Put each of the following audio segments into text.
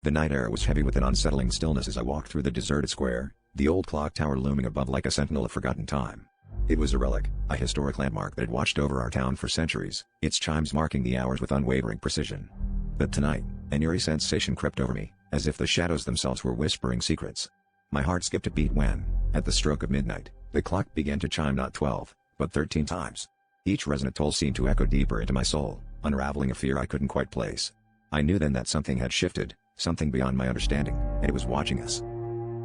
The night air was heavy with an unsettling stillness as I walked through the deserted square, the old clock tower looming above like a sentinel of forgotten time. It was a relic, a historic landmark that had watched over our town for centuries, its chimes marking the hours with unwavering precision. But tonight, an eerie sensation crept over me, as if the shadows themselves were whispering secrets. My heart skipped a beat when, at the stroke of midnight, the clock began to chime not 12, but 13 times. Each resonant toll seemed to echo deeper into my soul, unraveling a fear I couldn't quite place. I knew then that something had shifted, something beyond my understanding, and it was watching us.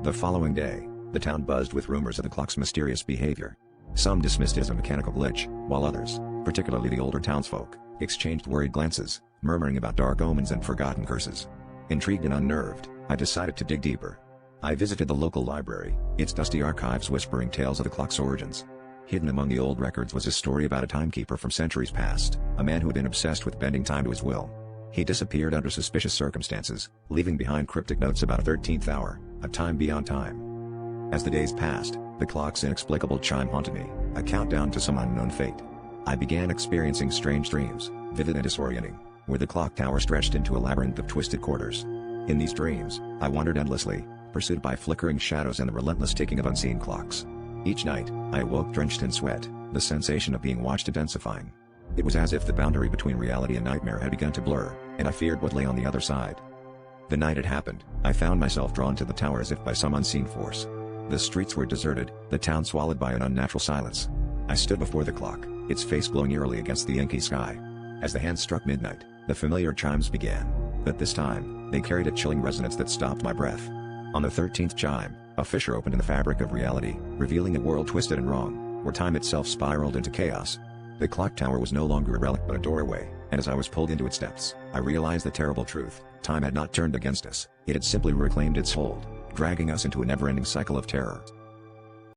The following day, the town buzzed with rumors of the clock's mysterious behavior. Some dismissed it as a mechanical glitch, while others, particularly the older townsfolk, exchanged worried glances, murmuring about dark omens and forgotten curses. Intrigued and unnerved, I decided to dig deeper. I visited the local library, its dusty archives whispering tales of the clock's origins. Hidden among the old records was a story about a timekeeper from centuries past, a man who had been obsessed with bending time to his will. He disappeared under suspicious circumstances, leaving behind cryptic notes about a 13th hour, a time beyond time. As the days passed, the clock's inexplicable chime haunted me, a countdown to some unknown fate. I began experiencing strange dreams, vivid and disorienting, where the clock tower stretched into a labyrinth of twisted quarters. In these dreams, I wandered endlessly, pursued by flickering shadows and the relentless ticking of unseen clocks. Each night, I awoke drenched in sweat, the sensation of being watched intensifying. It was as if the boundary between reality and nightmare had begun to blur, and I feared what lay on the other side. The night it happened, I found myself drawn to the tower as if by some unseen force. The streets were deserted, the town swallowed by an unnatural silence. I stood before the clock, its face glowing eerily against the inky sky. As the hands struck midnight, the familiar chimes began, but this time, they carried a chilling resonance that stopped my breath. On the 13th chime, a fissure opened in the fabric of reality, revealing a world twisted and wrong, where time itself spiraled into chaos. The clock tower was no longer a relic but a doorway, and as I was pulled into its depths, I realized the terrible truth: time had not turned against us, it had simply reclaimed its hold, dragging us into a never-ending cycle of terror.